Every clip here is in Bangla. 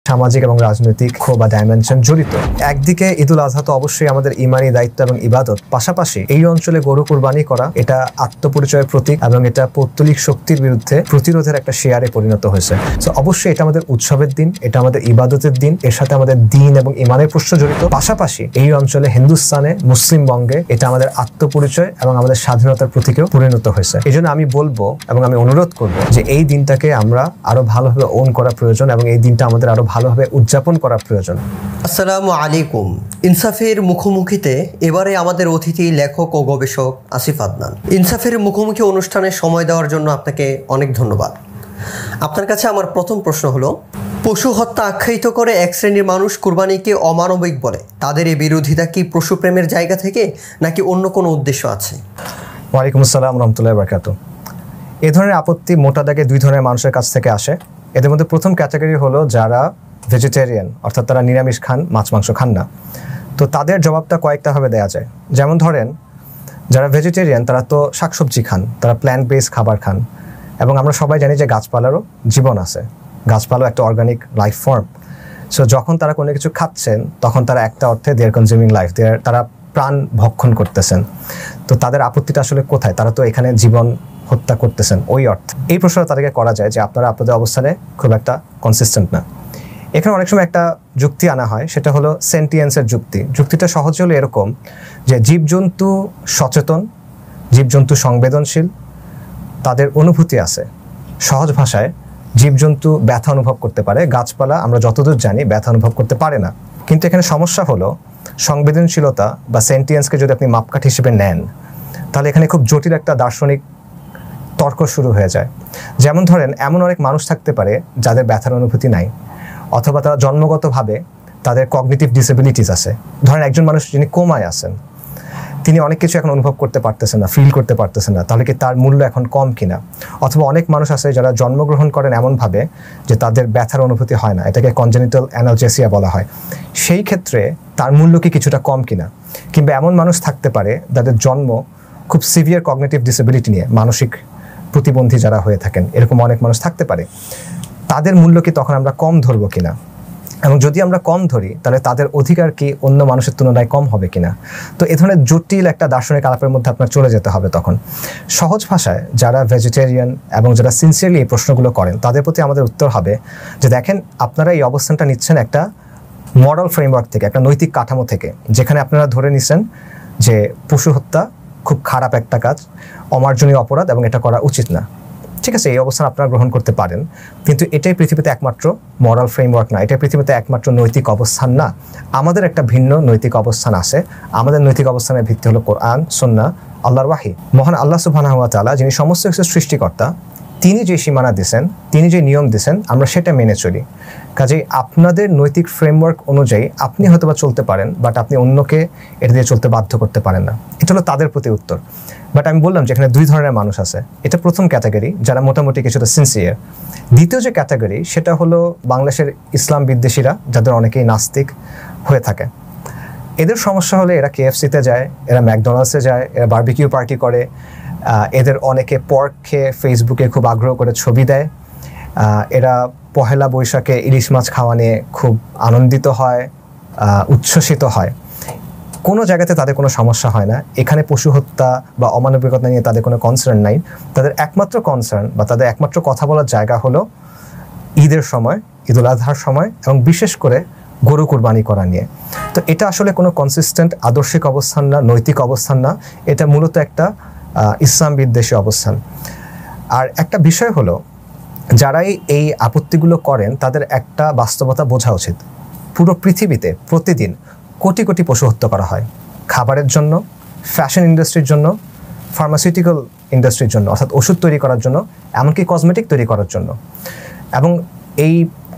সামাজিক এবং রাজনৈতিক বা ডাইমেনশন জড়িত। একদিকে ঈদুল আজহা তো অবশ্যই আমাদের ইমানি দায়িত্ব এবং ইবাদত, পাশাপাশি এই অঞ্চলে গরু কুরবানি করা এটা আত্মপরিচয়ের প্রতীক এবং এটা পৌত্তলিক শক্তির বিরুদ্ধে প্রতিরোধের একটা শেয়ারে পরিণত হয়েছে। তো অবশ্যই এটা আমাদের উৎসবের দিন, এটা আমাদের ইবাদতের দিন, এর সাথে আমাদের দিন এবং ইমানের প্রশ্ন জড়িত। পাশাপাশি এই অঞ্চলে হিন্দুস্তানে মুসলিম বঙ্গে এটা আমাদের আত্মপরিচয় এবং আমাদের স্বাধীনতার প্রতীকেও পরিণত হয়েছে। এই জন্য আমি বলবো এবং আমি অনুরোধ করব যে এই দিনটাকে আমরা আরো ভালোভাবে ওন করা প্রয়োজন এবং এই দিনটা আমাদের আরো ভালোভাবে উদযাপন করা প্রয়োজন। আসসালামু আলাইকুম। ইনসাফের মুখোমুখিতে এবারে আমাদের অতিথি লেখক ও গবেষক আসিফ আদনান। ইনসাফের মুখোমুখি অনুষ্ঠানে সময় দেওয়ার জন্য আপনাকে অনেক ধন্যবাদ। আপনার কাছে আমার প্রথম প্রশ্ন হলো, পশু হত্যা আখ্যায়িত করে এক শ্রেণীর মানুষ কুরবানিকে অমানবিক বলে, তাদের এই বিরোধিতা কি পশুপ্রেমের জায়গা থেকে নাকি অন্য কোনো উদ্দেশ্য আছে? ওয়ালাইকুম আসসালাম রহমতুল্লাহি ওয়া বারাকাতুহু। এই ধরনের আপত্তি মোটা দাগে দুই ধরনের মানুষের কাছ থেকে আসে। এদের মধ্যে প্রথম ক্যাটাগরি হলো যারা ভেজিটেরিয়ান, অর্থাৎ তারা নিরামিষ খান, মাছ মাংস খান না। তো তাদের জবাবটা কয়েকটাভাবে দেওয়া যায়। যেমন ধরেন, যারা ভেজিটেরিয়ান তারা তো শাকসবজি খান, তারা প্ল্যান্ট বেসড খাবার খান, এবং আমরা সবাই জানি যে গাছপালারও জীবন আছে, গাছপালাও একটা অর্গানিক লাইফ ফর্ম। সো যখন তারা কোনো কিছু খাচ্ছেন তখন তারা একটা অর্থে দেয়ার কনজিউমিং লাইফ, তারা প্রাণ ভক্ষণ করতেছেন। তো তাদের আপত্তিটা আসলে কোথায়? তারা তো এখানে জীবন হত্যা করতেছেন ওই অর্থে। এই প্রশ্নটা তাদেরকে করা যায় যে আপনারা আপনাদের অবস্থানে খুব একটা কনসিস্টেন্ট না। এখানে অনেক সময় একটা যুক্তি আনা হয়, সেটা হলো সেন্টিয়েন্সের যুক্তি। যুক্তিটা সহজ হলো এরকম যে জীবজন্তু সচেতন, জীবজন্তু সংবেদনশীল, তাদের অনুভূতি আছে। সহজ ভাষায় জীবজন্তু ব্যথা অনুভব করতে পারে, গাছপালা আমরা যতদূর জানি ব্যথা অনুভব করতে পারে না। কিন্তু এখানে সমস্যা হলো সংবেদনশীলতা বা সেন্টিয়েন্সকে যদি আপনি মাপকাঠি হিসেবে নেন তাহলে এখানে খুব জটিল একটা দার্শনিক তর্ক শুরু হয়ে যায়। যেমন ধরেন, এমন অনেক মানুষ থাকতে পারে যাদের ব্যথার অনুভূতি নাই, অথবা তারা জন্মগতভাবে তাদের কগনিটিভ ডিসেবিলিটিস আছে। ধরেন একজন মানুষ যিনি কোমায় আছেন, তিনি অনেক কিছু এখন অনুভব করতে পারতেছেন না, ফিল করতে পারতেছেন না, তাহলে কি তার মূল্য এখন কম কিনা? অথবা অনেক মানুষ আছে যারা জন্মগ্রহণ করেন এমনভাবে যে তাদের ব্যথার অনুভূতি হয় না, এটাকে কনজেনিটাল অ্যানালজেসিয়া বলা হয়। সেই ক্ষেত্রে তার মূল্য কি কিছুটা কম কিনা? কিংবা এমন মানুষ থাকতে পারে যাদের জন্ম খুব সিভিয়ার কগনিটিভ ডিসেবিলিটি নিয়ে, মানসিক প্রতিবন্ধী যারা হয়ে থাকেন, এরকম অনেক মানুষ থাকতে পারে। তাদের মূল্য কি তখন আমরা কম ধরবো কিনা? এবং যদি আমরা কম ধরি তাহলে তাদের অধিকার কি অন্য মানুষের তুলনায় কম হবে কিনা? তো এ ধরনের জটিল একটা দার্শনিক আলাপের মধ্যে আপনার চলে যেতে হবে তখন। সহজ ভাষায় যারা ভেজিটেরিয়ান এবং যারা সিনসিয়ারলি এই প্রশ্নগুলো করেন তাদের প্রতি আমাদের উত্তর হবে যে দেখেন, আপনারা এই অবস্থানটা নিচ্ছেন একটা মরাল ফ্রেমওয়ার্ক থেকে, একটা নৈতিক কাঠামো থেকে, যেখানে আপনারা ধরে নিচ্ছেন যে পশু হত্যা খুব খারাপ একটা কাজ, অমার্জনীয় অপরাধ এবং এটা করা উচিত না। ঠিক আছে, এই অবস্থান আপনারা গ্রহণ করতে পারেন, কিন্তু এটাই পৃথিবীতে একমাত্র মরাল ফ্রেমওয়ার্ক না, এটাই পৃথিবীতে একমাত্র নৈতিক অবস্থান না। আমাদের একটা ভিন্ন নৈতিক অবস্থান আছে। আমাদের নৈতিক অবস্থানের ভিত্তি হলো কোরআন, সুন্নাহ, আল্লাহর ওয়াহী। মহান আল্লাহ সুবহানাহু ওয়া তাআলা যিনি সমস্ত কিছুর সৃষ্টিকর্তা, তিনি যে সীমানা দিয়েছেন, তিনি যে নিয়ম দিয়েছেন, আমরা সেটা মেনে চলি। কাজেই আপনাদের নৈতিক ফ্রেমওয়ার্ক অনুযায়ী আপনি হয়তোবা চলতে পারেন, বাট আপনি অন্যকে এটা দিয়ে চলতে বাধ্য করতে পারেন না। এটা হলো তাদের প্রতি উত্তর। বাট আমি বললাম যে এখানে দুই ধরনের মানুষ আছে। এটা প্রথম ক্যাটাগরি, যারা মোটামুটি কিছুটা সিনসিয়ার। দ্বিতীয় যে ক্যাটাগরি, সেটা হলো বাংলাদেশের ইসলাম বিদ্বেষীরা, যাদের অনেকেই নাস্তিক হয়ে থাকে। এদের সমস্যা হলে এরা KFC-তে যায়, এরা ম্যাকডোনাল্ডসে যায়, এরা বারবিকিউ পার্টি করে, এদের অনেকে পর্ক খেয়ে ফেসবুকে খুব আগ্রহ করে ছবি দেয়, এরা পহেলা বৈশাখে ইলিশ মাছ খাওয়া নিয়ে খুব আনন্দিত হয়, উচ্ছ্বসিত হয়। কোনো জায়গাতে তাদের কোনো সমস্যা হয় না। এখানে পশু হত্যা বা অমানবিকতা নিয়ে তাদের কোনো কনসার্ন নাই। তাদের একমাত্র কনসার্ন বা তাদের একমাত্র কথা বলার জায়গা হলো ঈদের সময়, ঈদুল আজহার সময়, এবং বিশেষ করে গরু কুরবানি করা নিয়ে। তো এটা আসলে কোনো কনসিস্টেন্ট আদর্শিক অবস্থান না, নৈতিক অবস্থান না, এটা মূলত একটা ইসলাম বিদ্বেষী অবস্থান। আর একটা বিষয় হলো, যারাই এই আপত্তিগুলো করেন তাদের একটা বাস্তবতা বোঝা উচিত। পুরো পৃথিবীতে প্রতিদিন কোটি কোটি পশু হত্যা করা হয়, খাবারের জন্য, ফ্যাশন ইন্ডাস্ট্রির জন্য, ফার্মাসিউটিক্যাল ইন্ডাস্ট্রির জন্য, অর্থাৎ ওষুধ তৈরি করার জন্য, এমনকি কসমেটিক তৈরি করার জন্য। এবং এই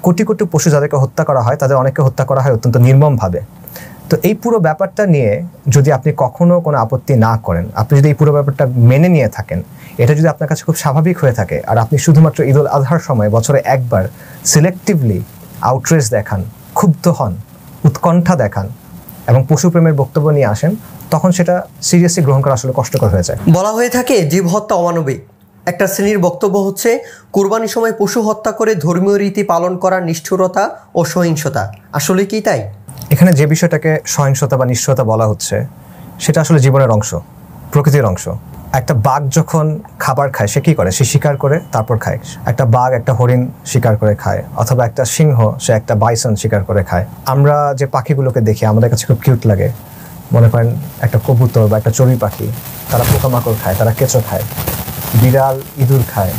কোটি কোটি পশু যাদেরকে হত্যা করা হয় তাদের অনেককে হত্যা করা হয় অত্যন্ত নির্মমভাবে। তো এই পুরো ব্যাপারটা নিয়ে যদি আপনি কখনো কোনো আপত্তি না করেন, আপনি যদি এই পুরো ব্যাপারটা মেনে নিয়ে থাকেন, এটা যদি আপনার কাছে খুব স্বাভাবিক হয়ে থাকে, আর আপনি শুধুমাত্র ঈদুল আজহার সময় বছরে একবার সিলেক্টিভলি আউটরেজ দেখান, ক্ষুব্ধ হন, উৎকণ্ঠা দেখান এবং পশুপ্রেমের বক্তব্য নিয়ে আসেন, তখন সেটা সিরিয়াসলি গ্রহণ করা আসলে কষ্টকর হয়ে যায়। বলা হয়ে থাকে জীব হত্যা অমানবিক, একটা শ্রেণীর বক্তব্য হচ্ছে কুরবানির সময় পশু হত্যা করে ধর্মীয় রীতি পালন করার নিষ্ঠুরতা ও সহিংসতা। আসলে কি তাই? এখানে যে বিষয়টাকে সহিংসতা বা নিষ্ঠুরতা বলা হচ্ছে সেটা আসলে জীবনের অংশ, প্রকৃতির অংশ। একটা বাঘ যখন খাবার খায় সে কী করে? সে শিকার করে তারপর খায়। একটা বাঘ একটা হরিণ শিকার করে খায়, অথবা একটা সিংহ সে একটা বাইসন শিকার করে খায়। আমরা যে পাখিগুলোকে দেখি আমাদের কাছে খুব কিউট লাগে, মনে করেন একটা কবুতর বা একটা চড়ুই পাখি, তারা পোকামাকড় খায়, তারা কেঁচো খায়, বিড়াল ইঁদুর খায়,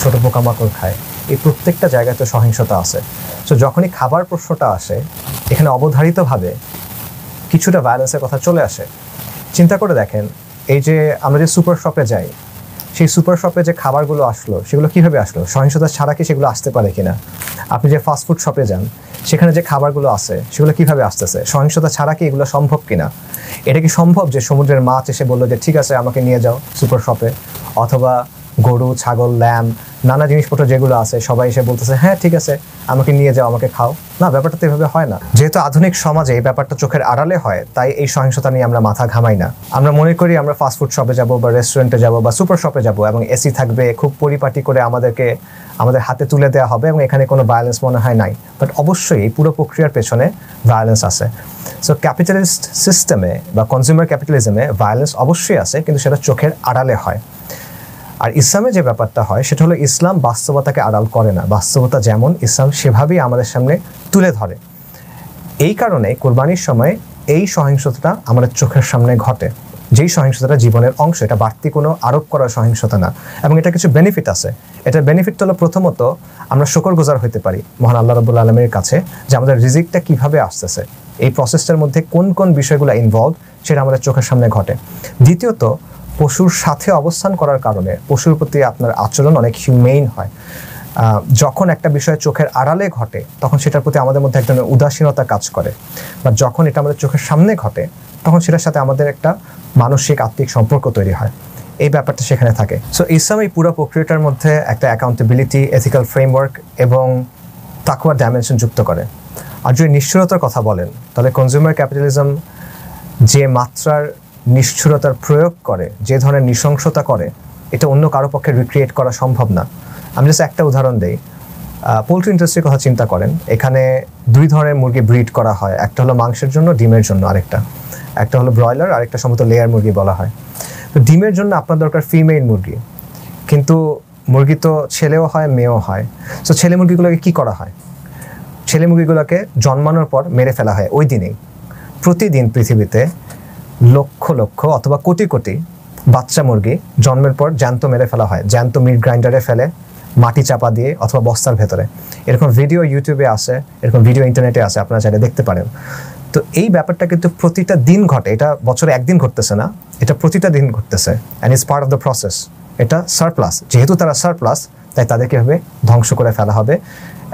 ছোট পোকামাকড় খায়। এই প্রত্যেকটা জায়গায় তো সহিংসতা আছে। সো যখনই খাবার প্রশ্নটা আসে এখানে অবধারিতভাবে কিছুটা ভায়োলেন্সের কথা চলে আসে। চিন্তা করে দেখেন, এই যে আমরা যে সুপার শপে যাই, সেই সুপার শপে যে খাবারগুলো আসলো সেগুলো কীভাবে আসলো? সহিংসতা ছাড়া কি সেগুলো আসতে পারে কিনা? আপনি যে ফাস্টফুড শপে যান সেখানে যে খাবারগুলো আসে সেগুলো কীভাবে আসতেছে? সহিংসতা ছাড়া কি এগুলো সম্ভব কিনা? এটা কি সম্ভব যে সমুদ্রের মাছ এসে বললো যে ঠিক আছে আমাকে নিয়ে যাও সুপার শপে, অথবা গরু, ছাগল, ল্যাম্ব, নানা জিনিসপত্র যেগুলো আছে সবাই এসে বলতেছে হ্যাঁ ঠিক আছে আমাকে নিয়ে যাও, আমাকে খাও? না, ব্যাপারটা তো এভাবে হয় না। যেহেতু আধুনিক সমাজে এই ব্যাপারটা চোখের আড়ালে হয়, তাই এই সহিংসতা নিয়ে আমরা মাথা ঘামাই না। আমরা মনে করি আমরা ফাস্টফুড শপে যাব বা রেস্টুরেন্টে যাব বা সুপার শপে যাব এবং এসি থাকবে, খুব পরিপাটি করে আমাদেরকে আমাদের হাতে তুলে দেওয়া হবে এবং এখানে কোনো ভায়োলেন্স মনে হয় নাই। বাট অবশ্যই এই পুরো প্রক্রিয়ার পেছনে ভায়োলেন্স আছে। সো ক্যাপিটালিস্ট সিস্টেমে বা কনজিউমার ক্যাপিটালিজমে ভায়োলেন্স অবশ্যই আছে, কিন্তু সেটা চোখের আড়ালে হয়। আর ইসলামে যে ব্যাপারটা হয় সেটা হলো ইসলাম বাস্তবতাকে আড়াল করে না, বাস্তবতা যেমন ইসলাম সেভাবেই আমাদের সামনে তুলে ধরে। এই কারণে কোরবানির সময় এই সহিংসতাটা আমাদের চোখের সামনে ঘটে, যেই সহিংসতাটা জীবনের অংশ, এটা বাড়তি কোনো আরোপ করা সহিংসতা না। এবং এটা কিছু বেনিফিট আছে। এটার বেনিফিট হলো প্রথমত আমরা শুকরগুজার হইতে পারি মহান আল্লাহ রাব্বুল আলামিনের কাছে যে আমাদের রিজিকটা কিভাবে আসতেছে, এই প্রসেসটার মধ্যে কোন কোন বিষয়গুলো ইনভলভ সেটা আমাদের চোখের সামনে ঘটে। দ্বিতীয়ত, পশুর সাথে অবস্থান করার কারণে পশুর প্রতি আপনার আচরণ অনেক হিউমেইন হয়। যখন একটা বিষয় চোখের আড়ালে ঘটে তখন সেটার প্রতি আমাদের মধ্যে এক ধরনের উদাসীনতা কাজ করে, বা যখন এটা আমাদের চোখের সামনে ঘটে তখন সেটার সাথে আমাদের একটা মানসিক আত্মিক সম্পর্ক তৈরি হয়। এই ব্যাপারটা সেখানে থাকে। সো ইসলাম এই পুরো প্রক্রিয়াটার মধ্যে একটা অ্যাকাউন্টেবিলিটি, এথিক্যাল ফ্রেমওয়ার্ক এবং তাকওয়ার ডাইমেনশন যুক্ত করে। আর যদি নিষ্ঠুরতার কথা বলেন তাহলে কনজিউমার ক্যাপিটালিজম যে মাত্রার নিষ্ঠুরতার প্রয়োগ করে, যে ধরনের নৃশংসতা করে, এটা অন্য কারো পক্ষে রিক্রিয়েট করা সম্ভব না। আমি জাস্ট একটা উদাহরণ দেই। পোলট্রি ইন্ডাস্ট্রির কথা চিন্তা করেন, এখানে দুই ধরনের মুরগি ব্রিড করা হয়, একটা হলো মাংসের জন্য, ডিমের জন্য একটা হলো ব্রয়লার, আরেকটা সম্ভবত লেয়ার মুরগি বলা হয়। তো ডিমের জন্য আপনার দরকার ফিমেল মুরগি, কিন্তু মুরগি তো ছেলেও হয় মেয়েও হয়। সো ছেলে মুরগিগুলোকে কী করা হয়? ছেলে মুরগিগুলোকে জন্মানোর পর মেরে ফেলা হয় ওই দিনেই। প্রতিদিন পৃথিবীতে লক্ষ লক্ষ অথবা কোটি কোটি বাচ্চা মুরগি জন্মের পর জ্যান্ত মেরে ফেলা হয়, জ্যান্ত মিট গ্রাইন্ডারে ফেলে, মাটি চাপা দিয়ে অথবা বস্তার ভেতরে। এরকম ভিডিও ইউটিউবে আছে, এরকম ভিডিও ইন্টারনেটে আছে, আপনারা চাইলে দেখতে পারেন। তো এই ব্যাপারটা কিন্তু প্রতিটা দিন ঘটে, এটা বছরে একদিন ঘটতেছে না, এটা প্রতিটা দিন ঘটতেছে। And is part of the process. এটা সারপ্লাস, যেহেতু তারা সারপ্লাস তাই তাদেরকে এভাবে ধ্বংস করে ফেলা হবে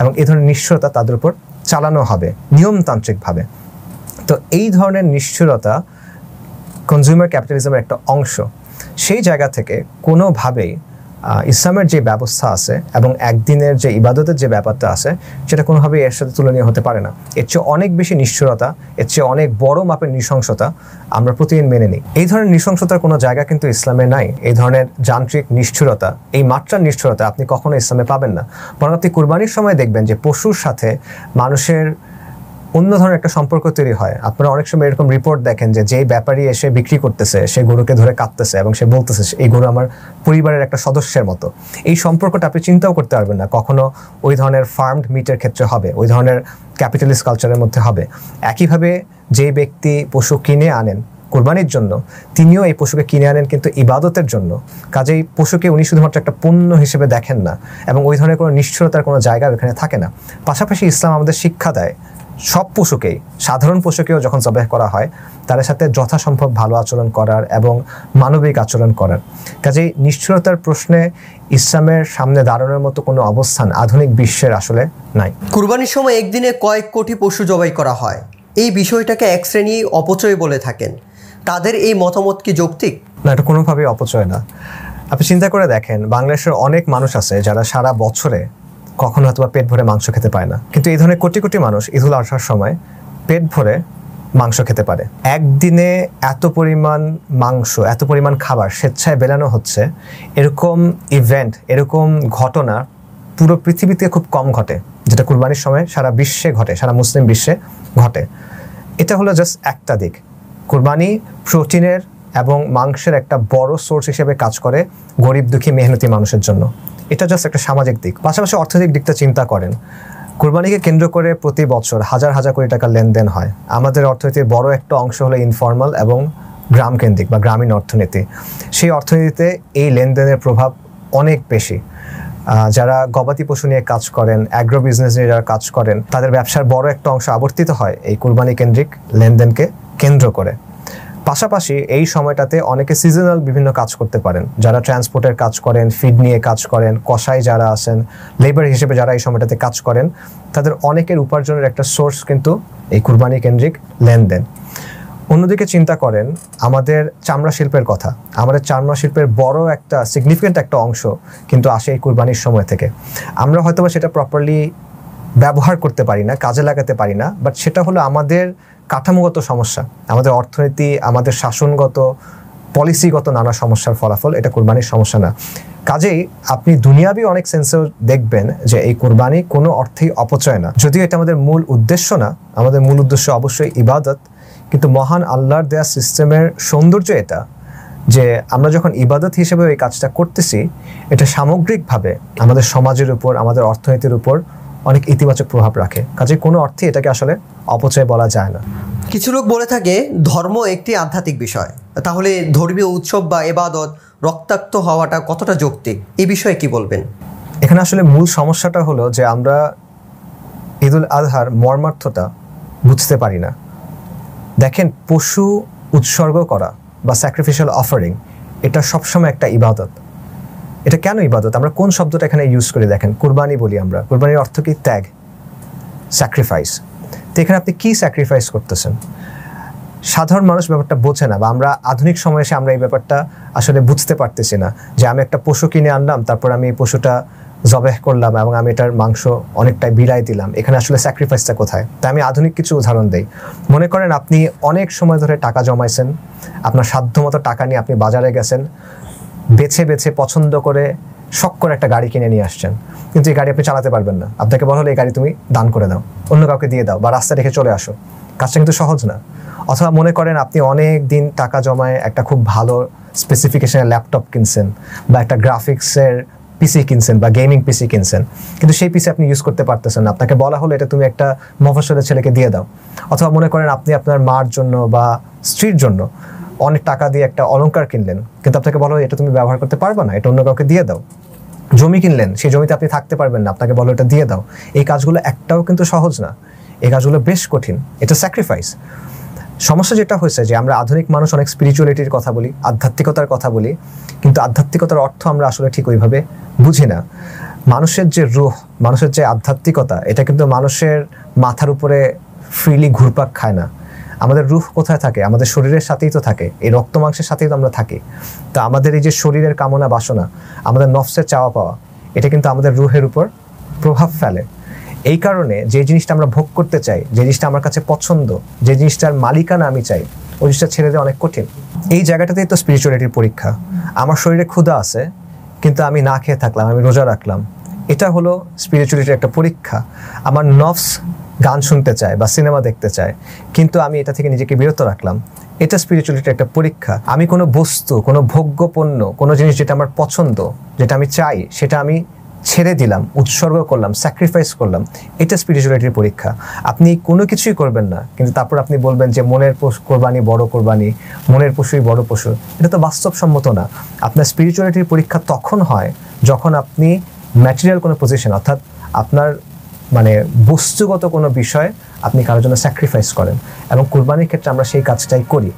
এবং এই ধরনের নিষ্ঠুরতা তাদের উপর চালানো হবে নিয়মতান্ত্রিকভাবে। তো এই ধরনের নিষ্ঠুরতা কনজিউমার ক্যাপিটালিজমের একটা অংশ। সেই জায়গা থেকে কোনোভাবেই ইসলামের যে ব্যবস্থা আছে এবং একদিনের যে ইবাদতের যে ব্যাপারটা আছে সেটা কোনোভাবেই এর সাথে তুলনীয় হতে পারে না। এর চেয়ে অনেক বেশি নিষ্ঠুরতা, এর চেয়ে অনেক বড় মাপের নৃশংসতা আমরা প্রতিদিন মেনে নিই। এই ধরনের নৃশংসতার কোনো জায়গা কিন্তু ইসলামে নাই। এই ধরনের যান্ত্রিক নিষ্ঠুরতা, এই মাত্রার নিষ্ঠুরতা আপনি কখনো ইসলামে পাবেন না। বরং আপনি কুরবানির সময় দেখবেন যে পশুর সাথে মানুষের অন্য ধরনের একটা সম্পর্ক তৈরি হয়। আপনারা অনেক সময় এরকম রিপোর্ট দেখেন যে যেই ব্যাপারী এসে বিক্রি করতেছে সে গরুকে ধরে কাটতেছে এবং সে বলতেছে এই গরু আমার পরিবারের একটা সদস্যের মতো। এই সম্পর্কটা আপনি চিন্তাও করতে পারবেন না কখনো ওই ধরনের ফার্মড মিটের ক্ষেত্রে হবে, ওই ধরনের ক্যাপিটালিস্ট কালচারের মধ্যে হবে। একইভাবে যেই ব্যক্তি পশু কিনে আনেন কোরবানির জন্য, তিনিও এই পশুকে কিনে আনেন কিন্তু ইবাদতের জন্য। কাজেই পশুকে উনি শুধুমাত্র একটা পণ্য হিসেবে দেখেন না এবং ওই ধরনের কোনো নিষ্ঠুরতার কোনো জায়গা এখানে থাকে না। পাশাপাশি ইসলাম আমাদের শিক্ষা দেয় সব পশুকেই, সাধারণ পশুকেও যখন জবাহ করা হয় তাদের সাথে যথাসম্ভব ভালো আচরণ করার এবং মানবিক আচরণ করার। কাজেই নিষ্ঠুরতার প্রশ্নে ইসলামের সামনে দাঁড়ানোর মতো কোনো অবস্থান আধুনিক বিশ্বের আসলে নাই। কুরবানির সময় একদিনে কয়েক কোটি পশু জবাই করা হয়, এই বিষয়টাকে এক শ্রেণী অপচয় বলে থাকেন। তাদের এই মতামত কি যৌক্তিক? না, এটা কোনোভাবেই অপচয় না। আপনি চিন্তা করে দেখেন, বাংলাদেশের অনেক মানুষ আছে যারা সারা বছরে কখনো হয়তো পেট ভরে মাংস খেতে পায় না, কিন্তু এই ধরনের কোটি কোটি মানুষ ঈদুল আজহার সময় পেট ভরে মাংস খেতে পারে। একদিনে এত পরিমাণ মাংস, এত পরিমাণ খাবার স্বেচ্ছায় বেলানো হচ্ছে, এরকম ইভেন্ট, এরকম ঘটনা পুরো পৃথিবীতে খুব কম ঘটে, যেটা কুরবানির সময় সারা বিশ্বে ঘটে, সারা মুসলিম বিশ্বে ঘটে। এটা হলো জাস্ট একটা দিক। কুরবানি প্রোটিনের এবং মাংসের একটা বড় সোর্স হিসেবে কাজ করে গরিব দুঃখী মেহনতি মানুষের জন্য। এটা জাস্ট একটা সামাজিক দিক। পাশাপাশি অর্থনৈতিক দিকটা চিন্তা করেন, কুরবানিকে কেন্দ্র করে প্রতি বছর হাজার হাজার কোটি টাকার লেনদেন হয়। আমাদের অর্থনীতির বড় একটা অংশ হলো ইনফর্মাল এবং গ্রাম কেন্দ্রিক বা গ্রামীণ অর্থনীতি। সেই অর্থনীতিতে এই লেনদেনের প্রভাব অনেক বেশি। যারা গবাদি পশু নিয়ে কাজ করেন, অ্যাগ্রো বিজনেস নিয়ে যারা কাজ করেন, তাদের ব্যবসার বড় একটা অংশ আবর্তিত হয় এই কুরবানি কেন্দ্রিক লেনদেনকে কেন্দ্র করে। পাশাপাশি এই সময়টাতে অনেকে সিজনাল বিভিন্ন কাজ করতে পারেন, যারা ট্রান্সপোর্টের কাজ করেন, ফিড নিয়ে কাজ করেন, কসাই যারা আছেন, লেবার হিসেবে যারা এই সময়টাতে কাজ করেন, তাদের অনেকের উপার্জনের একটা সোর্স কিন্তু এই কুরবানি কেন্দ্রিক লেনদেন। অন্যদিকে চিন্তা করেন আমাদের চামড়া শিল্পের কথা। আমাদের চামড়া শিল্পের বড় একটা সিগনিফিকেন্ট একটা অংশ কিন্তু আসে এই কুরবানির সময় থেকে। আমরা হয়তোবা সেটা প্রপারলি ব্যবহার করতে পারি না, কাজে লাগাতে পারি না, বাট সেটা হলো আমাদের কাঠামোগত সমস্যা, আমাদের অর্থনীতি, আমাদের শাসনগত, পলিসিগত নানা সমস্যার ফলাফল। এটা কুরবানির সমস্যা না। কাজেই আপনি দুনিয়াবি অনেক সেন্সেও দেখবেন যে এই কুরবানি কোনো অর্থেই অপচয় না। যদিও এটা আমাদের মূল উদ্দেশ্য না, আমাদের মূল উদ্দেশ্য অবশ্যই ইবাদত, কিন্তু মহান আল্লাহর দেয়া সিস্টেমের সৌন্দর্য এটা যে আমরা যখন ইবাদত হিসেবে এই কাজটা করতেছি, এটা সামগ্রিকভাবে আমাদের সমাজের উপর, আমাদের অর্থনীতির উপর অনেক ইতিবাচক প্রভাব রাখে। কাজে কোনো অর্থে এটাকে আসলে অপচয় বলা যায় না। কিছু লোক বলে থাকে ধর্ম একটি আধ্যাত্মিক বিষয়, তাহলে ধর্মীয় উৎসব বা ইবাদত রক্তাক্ত হওয়াটা কতটা যৌক্তিক, এই বিষয়ে কি বলবেন? এখানে আসলে মূল সমস্যাটা হলো যে আমরা ঈদুল আজহার মর্মার্থটা বুঝতে পারি না। দেখেন, পশু উৎসর্গ করা বা স্যাক্রিফিশিয়াল অফারিং, এটা সবসময় একটা ইবাদত। এটা কেন ইবাদত? আমরা কোন শব্দটা এখানে ইউজ করি দেখেন। কুরবানি বলি আমরা, কুরবানির অর্থ কি? ত্যাগ, স্যাক্রিফাইস। তো এখানে আপনি কি স্যাক্রিফাইস করতেছেন? সাধারণ মানুষ ব্যাপারটা বোঝে না, বা আমরা আধুনিক সময়ে এসে আমরা এই ব্যাপারটা আসলে বুঝতে পারতেছি না যে আমি একটা পশু কিনে আনলাম, তারপর আমি এই পশুটা জবেহ করলাম এবং আমি এটার মাংস অনেকটাই বিলাই দিলাম। এখানে আসলে স্যাক্রিফাইসটা কোথায়? তাই আমি আধুনিক কিছু উদাহরণ দেই। মনে করেন আপনি অনেক সময় ধরে টাকা জমাইছেন, আপনার সাধ্যমতো টাকা নিয়ে আপনি বাজারে গেছেন, বেছে বেছে পছন্দ করে শখ করে একটা গাড়ি কিনে নিয়ে আসছেন, কিন্তু এই গাড়ি আপনি চালাতে পারবেন না। আপনাকে বলা হলো এই গাড়ি তুমি দান করে দাও, অন্য কাউকে দিয়ে দাও, বা রাস্তা রেখে চলে আসো। কাজটা কিন্তু সহজ না। অথবা মনে করেন আপনি অনেক দিন টাকা জমায় একটা খুব ভালো স্পেসিফিকেশনের ল্যাপটপ কিনছেন, বা একটা গ্রাফিক্সের পিসি কিনছেন, বা গেমিং পিসি কিনছেন, কিন্তু সেই পিসি আপনি ইউজ করতে পারতেছেন না। আপনাকে বলা হলো এটা তুমি একটা মফস্বলের ছেলেকে দিয়ে দাও। অথবা মনে করেন আপনি আপনার মার জন্য বা স্ত্রীর জন্য অনেক টাকা দিয়ে একটা অলংকার কিনলেন, কিন্তু আপনাকে বলা হলো এটা তুমি ব্যবহার করতে পারবে না, এটা অন্য কাউকে দিয়ে দাও। জমি কিনলেন, সেই জমিতে আপনি থাকতে পারবেন না, আপনাকে বলো এটা দিয়ে দাও। এই কাজগুলো একটাও কিন্তু সহজ না, এই কাজগুলো বেশ কঠিন, এটা স্যাক্রিফাইস। সমস্যা যেটা হয়েছে যে আমরা আধুনিক মানুষ অনেক স্পিরিচুয়ালিটির কথা বলি, আধ্যাত্মিকতার কথা বলি, কিন্তু আধ্যাত্মিকতার অর্থ আমরা আসলে ঠিক ওইভাবে বুঝি না। মানুষের যে রূহ, মানুষের যে আধ্যাত্মিকতা, এটা কিন্তু মানুষের মাথার উপরে ফ্রিলি ঘুরপাক খায় না। আমাদের রূহ কোথায় থাকে? আমাদের শরীরের সাথেই তো থাকে, এই রক্ত মাংসের সাথেই তো আমরা থাকি। তো আমাদের এই যে শরীরের কামনা বাসনা, আমাদের নফসের চাওয়া পাওয়া, এটা কিন্তু আমাদের রূহের উপর প্রভাব ফেলে। এই কারণে যে জিনিসটা আমরা ভোগ করতে চাই, যে জিনিসটা আমার কাছে পছন্দ, যে জিনিসটার মালিকানা আমি চাই, ওই জিনিসটা ছেড়ে দেওয়া অনেক কঠিন। এই জায়গাটাতেই তো স্পিরিচুয়ালিটির পরীক্ষা। আমার শরীরে ক্ষুধা আছে, কিন্তু আমি না খেয়ে থাকলাম, আমি রোজা রাখলাম, এটা হলো স্পিরিচুয়ালিটির একটা পরীক্ষা। আমার নফস গান শুনতে চায় বা সিনেমা দেখতে চায়, কিন্তু আমি এটা থেকে নিজেকে বিরত রাখলাম, এটা স্পিরিচুয়ালিটির একটা পরীক্ষা। আমি কোনো বস্তু, কোনো ভোগ্য পণ্য, কোনো জিনিস যেটা আমার পছন্দ, যেটা আমি চাই, সেটা আমি ছেড়ে দিলাম, উৎসর্গ করলাম, স্যাক্রিফাইস করলাম, এটা স্পিরিচুয়ালিটির পরীক্ষা। আপনি কোনো কিছুই করবেন না, কিন্তু তারপর আপনি বলবেন যে মনের কোরবানি বড় কোরবানি, মনের পশুই বড় পশু। এটা তো বাস্তবসম্মত না। আপনার স্পিরিচুয়ালিটির পরীক্ষা তখন হয় যখন আপনি ম্যাটেরিয়াল কোনো পজিশন, অর্থাৎ আপনার মানে বস্তুগত কোনো বিষয় আপনি কারোর জন্য স্যাক্রিফাইস করেন। এবং কুরবানির ক্ষেত্রে আমরা সেই কাজটাই করি।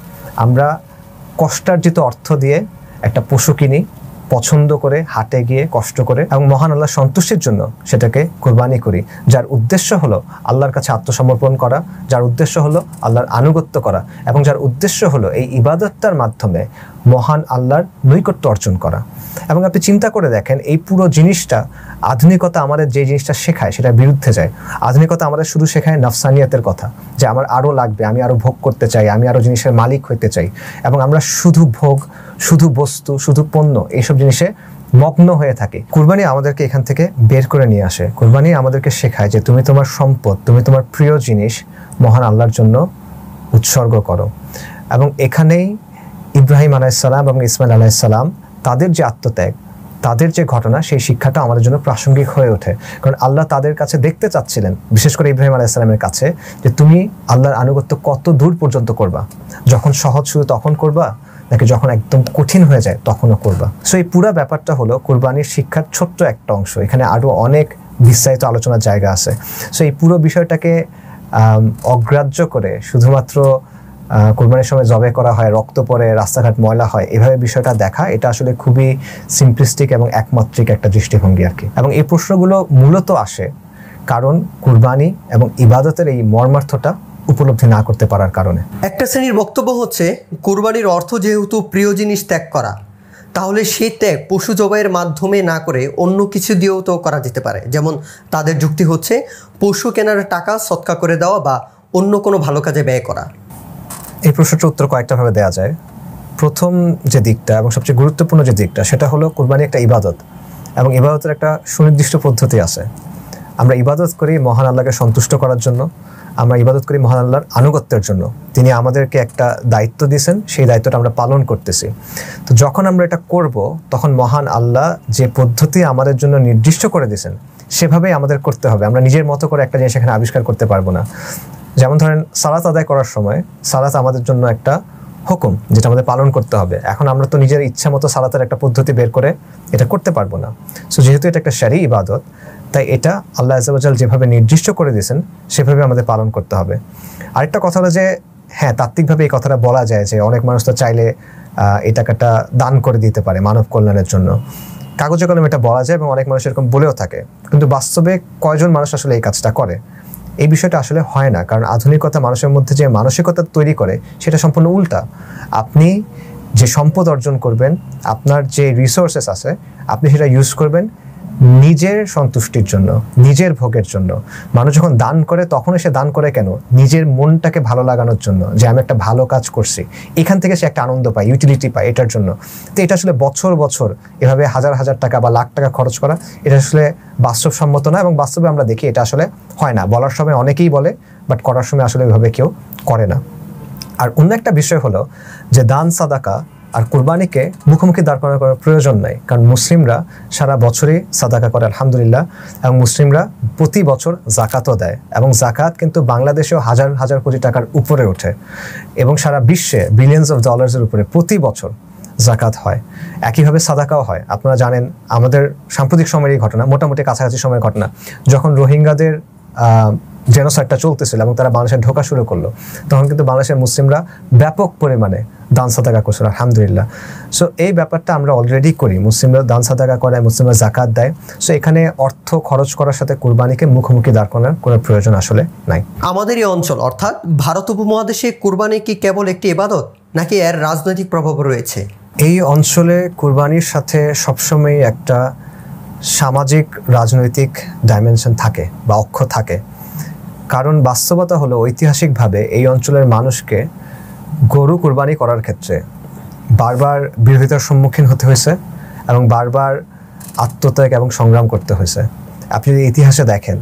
আমরা কষ্টার্জিত অর্থ দিয়ে একটা পশু কিনি, পছন্দ করে, হাটে গিয়ে কষ্ট করে, এবং মহান আল্লাহর সন্তুষ্টির জন্য সেটাকে কুরবানি করি, যার উদ্দেশ্য হলো আল্লাহর কাছে আত্মসমর্পণ করা, যার উদ্দেশ্য হলো আল্লাহর আনুগত্য করা, এবং যার উদ্দেশ্য হলো এই ইবাদতটার মাধ্যমে মহান আল্লাহর নৈকট্য অর্জন করা। এবং আপনি চিন্তা করে দেখেন, এই পুরো জিনিসটা আধুনিকতা আমাদের যে জিনিসটা শেখায় সেটার বিরুদ্ধে যায়। আধুনিকতা আমাদের শুধু শেখায় নফসানিয়াতের কথা, যে আমার আরও লাগবে, আমি আরও ভোগ করতে চাই, আমি আরও জিনিসের মালিক হইতে চাই, এবং আমরা শুধু ভোগ, শুধু বস্তু, শুধু পণ্য, এইসব জিনিসে মগ্ন হয়ে থাকে। কুরবানি আমাদেরকে এখান থেকে বের করে নিয়ে আসে। কুরবানি আমাদেরকে শেখায় যে তুমি তোমার সম্পদ, তুমি তোমার প্রিয় জিনিস মহান আল্লাহর জন্য উৎসর্গ করো। এবং এখানেই ইব্রাহিম আলাইহিসসালাম এবং ইসমাইল আলাইহিসসালাম তাদের যে আত্মত্যাগ, তাদের যে ঘটনা, সেই শিক্ষাটা আমাদের জন্য প্রাসঙ্গিক হয়ে ওঠে। কারণ আল্লাহ তাদের কাছে দেখতে চাচ্ছিলেন, বিশেষ করে ইব্রাহিম আলাইহিসসালামের কাছে, যে তুমি আল্লাহর আনুগত্য কত দূর পর্যন্ত করবা। যখন সহজ শুরু তখন করবা, নাকি যখন একদম কঠিন হয়ে যায় তখনও করবা। সো এই পুরো ব্যাপারটা হলো কুরবানির শিক্ষার ছোট্ট একটা অংশ। এখানে আরও অনেক বিস্তারিত আলোচনার জায়গা আছে। সো এই পুরো বিষয়টাকে অগ্রাহ্য করে শুধুমাত্র কুরবানির সময় জবে করা হয়, রক্ত পড়ে, রাস্তাঘাট ময়লা হয়, এভাবে বিষয়টা দেখা, এটা আসলে খুবই সিম্পলিস্টিক এবং একমাত্রিক একটা দৃষ্টিভঙ্গি আর কি। এবং এই প্রশ্নগুলো মূলত আসে কারণ কুরবানি এবং ইবাদতের এই মর্মার্থটা উপলব্ধি না করতে পারার কারণে। একটা শ্রেণীর বক্তব্য হচ্ছে, কুরবানির অর্থ যেহেতু প্রিয় জিনিস ত্যাগ করা, তাহলে সেই ত্যাগ পশু জবাইয়ের মাধ্যমে না করে অন্য কিছু দিয়েও তো করা যেতে পারে। যেমন তাদের যুক্তি হচ্ছে পশু কেনার টাকা সদকা করে দেওয়া বা অন্য কোনো ভালো কাজে ব্যয় করা। এই প্রশ্নটার উত্তর কয়েকটা ভাবে দেওয়া যায়। প্রথম যে দিকটা এবং সবচেয়ে গুরুত্বপূর্ণ যে দিকটা, সেটা হলো কুরবানি একটা ইবাদত, এবং ইবাদতের একটা সুনির্দিষ্ট পদ্ধতি আছে। আমরা ইবাদত করি মহান আল্লাহকে সন্তুষ্ট করার জন্য, আমরা ইবাদত করি মহান আল্লাহর আনুগত্যের জন্য। তিনি আমাদেরকে একটা দায়িত্ব দিয়েছেন, সেই দায়িত্বটা আমরা পালন করতেছি। তো যখন আমরা এটা করব, তখন মহান আল্লাহ যে পদ্ধতি আমাদের জন্য নির্দিষ্ট করে দিয়েছেন সেভাবেই আমাদের করতে হবে। আমরা নিজের মতো করে একটা জিনিস এখানে আবিষ্কার করতে পারবো না। যেমন ধরেন, সালাত আদায় করার সময় সালাত আমাদের জন্য একটা হুকুম, যেটা আমাদের পালন করতে হবে। এখন আমরা তো নিজের ইচ্ছা মতো সালাতের একটা পদ্ধতি বের করে এটা করতে পারবো না। সো যেহেতু এটা একটা শরঈ ইবাদত, তাই এটা আল্লাহ আযজা ওয়া জাল যেভাবে নির্দিষ্ট করে দিয়েছেন সেভাবে আমাদের পালন করতে হবে। আরেকটা কথা হলো যে, হ্যাঁ, তাত্ত্বিকভাবে এই কথাটা বলা যায় যে অনেক মানুষ তো চাইলে এই টাকাটা দান করে দিতে পারে মানব কল্যাণের জন্য। কাগজে কলমে এটা বলা যায় এবং অনেক মানুষ এরকম বলেও থাকে, কিন্তু বাস্তবে কয়জন মানুষ আসলে এই কাজটা করে? এই বিষয়টা আসলে হয় না, কারণ আধুনিকতা মানুষের মধ্যে যে মানসিকতা তৈরি করে সেটা সম্পূর্ণ উল্টা। আপনি যে সম্পদ অর্জন করবেন, আপনার যে রিসোর্সেস আছে, আপনি সেটা ইউজ করবেন নিজের সন্তুষ্টির জন্য, নিজের ভোগের জন্য। মানুষ যখন দান করে, তখন সে দান করে কেন? নিজের মনটাকে ভালো লাগানোর জন্য, যে আমি একটা ভালো কাজ করছি, এখান থেকে সে একটা আনন্দ পায়, ইউটিলিটি পায় এটার জন্য। তো এটা আসলে বছর বছর এভাবে হাজার হাজার টাকা বা লাখ টাকা খরচ করা, এটা আসলে বাস্তবসম্মত না। এবং বাস্তবে আমরা দেখি এটা আসলে হয় না। বলার সময় অনেকেই বলে, বাট করার সময় আসলে এভাবে কেউ করে না। আর অন্য একটা বিষয় হলো যে দান সাদাকা আর কুরবানিকে মুখোমুখি দাঁড় করানোর কোনো প্রয়োজন নাই। কারণ মুসলিমরা সারা বছরই সাদাকা করে, আলহামদুলিল্লাহ, এবং মুসলিমরা প্রতি বছর জাকাতও দেয়। এবং জাকাত কিন্তু বাংলাদেশেও হাজার হাজার কোটি টাকার উপরে ওঠে, এবং সারা বিশ্বে বিলিয়ন্স অফ ডলার্সের উপরে প্রতি বছর জাকাত হয়। একইভাবে সাদাকাও হয়। আপনারা জানেন, আমাদের সাম্প্রতিক সময়ের এই ঘটনা, মোটামুটি কাছাকাছি সময়ের ঘটনা, যখন রোহিঙ্গাদের জেনোসাইডটা চলতেছিল এবং তারা বাংলাদেশে ঢোকা শুরু করলো, তখন কিন্তু বাংলাদেশের মুসলিমরা ব্যাপক পরিমাণে দান সাদাকা করছিল, আলহামদুলিল্লাহ। সো এই ব্যাপারটা আমরা অলরেডি করি, মুসলিমরা দান সাদাকা করে, মুসলিমরা জাকাত দেয়। সো এখানে অর্থ খরচ করার সাথে কুরবানিকে মুখোমুখি দাঁড় করানোর কোনো প্রয়োজন আসলে নাই। আমাদের এই অঞ্চল অর্থাৎ ভারত উপমহাদেশে কুরবানি কি কেবল একটি ইবাদত, নাকি এর রাজনৈতিক প্রভাব রয়েছে? এই অঞ্চলে কুরবানির সাথে সবসময় একটা সামাজিক রাজনৈতিক ডাইমেনশন থাকে বা অক্ষ থাকে। কারণ বাস্তবতা হলো, ঐতিহাসিকভাবে এই অঞ্চলের মানুষকে গরু কুরবানি করার ক্ষেত্রে বারবার বিরোধিতার সম্মুখীন হতে হয়েছে এবং বারবার আত্মত্যাগ এবং সংগ্রাম করতে হয়েছে। আপনি যদি ইতিহাসে দেখেন,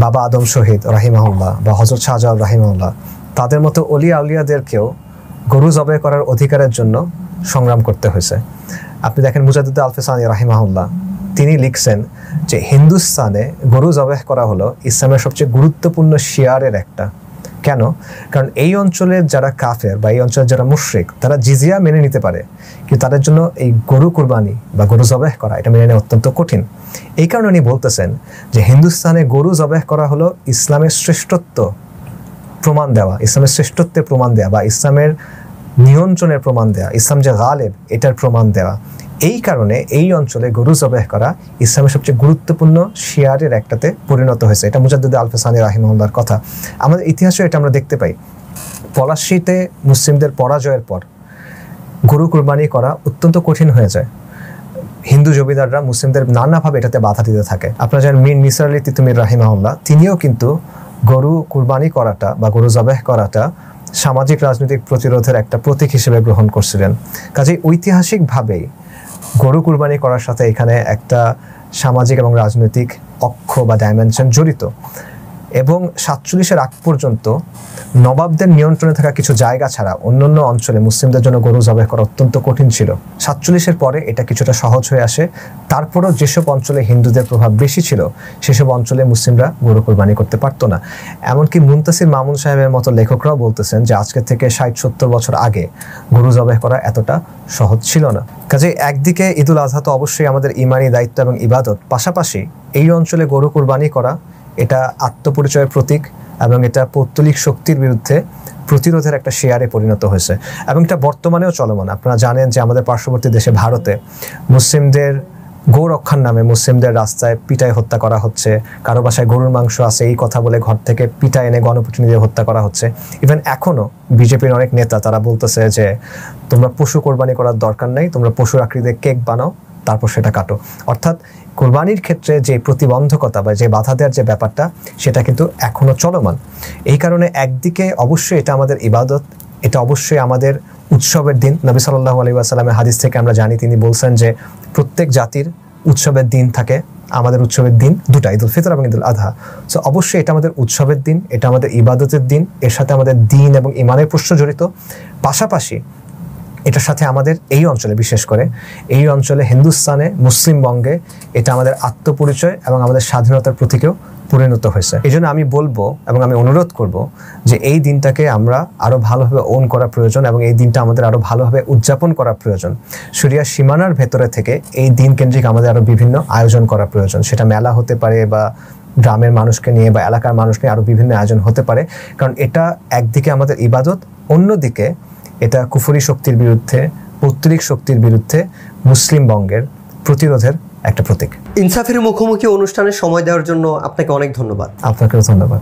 বাবা আদম শহীদ রাহিমাহুল্লাহ বা হযরত শাহজালাল রাহিমাহুল্লাহ, তাদের মতো অলিয়া আউলিয়াদেরকেও গরু জবাই করার অধিকারের জন্য সংগ্রাম করতে হয়েছে। আপনি দেখেন মুজাদ্দিদ আল-ফিসানি রাহিমাহুল্লাহ, তিনি লিখছেন যে হিন্দুস্তানে গরু জবাই করা হলো ইসলামের সবচেয়ে গুরুত্বপূর্ণ শিয়ারের একটা। কেন? কারণ এই অঞ্চলের যারা কাফের বা এই অঞ্চলের যারা মুশরিক, তারা জিজিয়া মেনে নিতে পারে, কিন্তু তাদের জন্য এই গরু কুরবানি বা গরু জবাই করা এটা মেনে নেওয়া অত্যন্ত কঠিন। এই কারণে উনি বলতেছেন যে হিন্দুস্তানে গরু জবাই করা হলো ইসলামের শ্রেষ্ঠত্ব প্রমাণ দেওয়া, ইসলামের শ্রেষ্ঠত্বের প্রমাণ দেওয়া বা ইসলামের নিয়ন্ত্রণের প্রমাণ দেওয়া, ইসলাম যে গালেব এটার প্রমাণ দেওয়া। এই কারণে এই অঞ্চলে গরু জবাই করা ইসলামের সবচেয়ে গুরুত্বপূর্ণ শিয়ারের একটাতে পরিণত হয়েছে। এটা মুজাদ্দিদ আল-ফিসানি রাহিমাহুল্লাহর কথা। আমাদের ইতিহাসে এটা আমরা দেখতে পাই। পলাশীতে মুসলিমদের পরাজয়ের পর গরু কুরবানি করা অত্যন্ত কঠিন হয়ে যায়। হিন্দু জমিদাররা মুসলিমদের নানাভাবে এটাতে বাধা দিতে থাকে। আপনারা জানেন মীর নিসার আলী তিতুমীর রাহিমাহুল্লাহ, তিনিও কিন্তু গরু কুরবানি করাটা বা গরু জবাহ করাটা সামাজিক রাজনৈতিক প্রতিরোধের একটা প্রতীক হিসেবে গ্রহণ করছিলেন। কাজেই ঐতিহাসিকভাবেই গরু কুরবানি করার সাথে এখানে একটা সামাজিক এবং রাজনৈতিক অক্ষ বা ডাইমেনশন জড়িত। এবং 47-এর আগ পর্যন্ত নবাবদের নিয়ন্ত্রণে থাকা কিছু জায়গা ছাড়া অন্যান্য অঞ্চলে মুসলিমদের জন্য গরু জবাহ করা অত্যন্ত কঠিন ছিল। 47-এর পরে এটা কিছুটা সহজ হয়ে আসে। তারপরও যেসব অঞ্চলে হিন্দুদের প্রভাব বেশি ছিল সেসব অঞ্চলে মুসলিমরা গরু কুরবানি করতে পারতো না। এমনকি মুনতাসির মামুন সাহেবের মতো লেখকরাও বলতেছেন যে আজকে থেকে 60-70 বছর আগে গরু জবাহ করা এতটা সহজ ছিল না। কাজে একদিকে ঈদুল আজহা তো অবশ্যই আমাদের ইমানি দায়িত্ব এবং ইবাদত, পাশাপাশি এই অঞ্চলে গরু কুরবানি করা এটা আত্মপরিচয়ের প্রতীক এবং এটা পৌত্তলিক শক্তির বিরুদ্ধে প্রতিরোধের একটা শেয়ারে পরিণত হয়েছে এবং এটা বর্তমানেও চলমান। আপনারা জানেন যে আমাদের পার্শ্ববর্তী দেশে ভারতে মুসলিমদের গো রক্ষার নামে মুসলিমদের রাস্তায় পিটায় হত্যা করা হচ্ছে, কারো বাসায় গরুর মাংস আছে এই কথা বলে ঘর থেকে পিটা এনে গণপ্রতিনিধি হত্যা করা হচ্ছে। ইভেন এখনও বিজেপির অনেক নেতা তারা বলতেছে যে তোমরা পশু কোরবানি করার দরকার নেই, তোমরা পশুর আকৃতিতে কেক বানাও তারপর সেটা কাটো। অর্থাৎ কোরবানির ক্ষেত্রে যে প্রতিবন্ধকতা বা যে বাধা দেওয়ার যে ব্যাপারটা সেটা কিন্তু এখনও চলমান। এই কারণে একদিকে অবশ্যই এটা আমাদের ইবাদত, এটা অবশ্যই আমাদের উৎসবের দিন। নবী সাল্লাল্লাহু আলাইহি ওয়াসাল্লামের হাদিস থেকে আমরা জানি তিনি বলছেন যে প্রত্যেক জাতির উৎসবের দিন থাকে, আমাদের উৎসবের দিন দুটা, ঈদুল ফিতর এবং ঈদুল আজহা। সো অবশ্যই এটা আমাদের উৎসবের দিন, এটা আমাদের ইবাদতের দিন, এর সাথে আমাদের দিন এবং ইমানের প্রশ্ন জড়িত। পাশাপাশি এটার সাথে আমাদের এই অঞ্চলে, বিশেষ করে এই অঞ্চলে হিন্দুস্তানে মুসলিম বঙ্গে এটা আমাদের আত্মপরিচয় এবং আমাদের স্বাধীনতার প্রতীকেও পরিণত হয়েছে। এই জন্য আমি বলবো এবং আমি অনুরোধ করব যে এই দিনটাকে আমরা আরও ভালোভাবে ওন করা প্রয়োজন এবং এই দিনটা আমাদের আরও ভালোভাবে উদযাপন করা প্রয়োজন। শরিয়ার সীমানার ভেতরে থেকে এই দিন কেন্দ্রিক আমাদের আরও বিভিন্ন আয়োজন করা প্রয়োজন। সেটা মেলা হতে পারে বা গ্রামের মানুষকে নিয়ে বা এলাকার মানুষকে আরও বিভিন্ন আয়োজন হতে পারে। কারণ এটা একদিকে আমাদের ইবাদত, অন্যদিকে এটা কুফরি শক্তির বিরুদ্ধে, পৌত্তলিক শক্তির বিরুদ্ধে মুসলিম বঙ্গের প্রতিরোধের একটা প্রতীক। ইনসাফের মুখোমুখি অনুষ্ঠানে সময় দেওয়ার জন্য আপনাকে অনেক ধন্যবাদ। আপনাকেও ধন্যবাদ।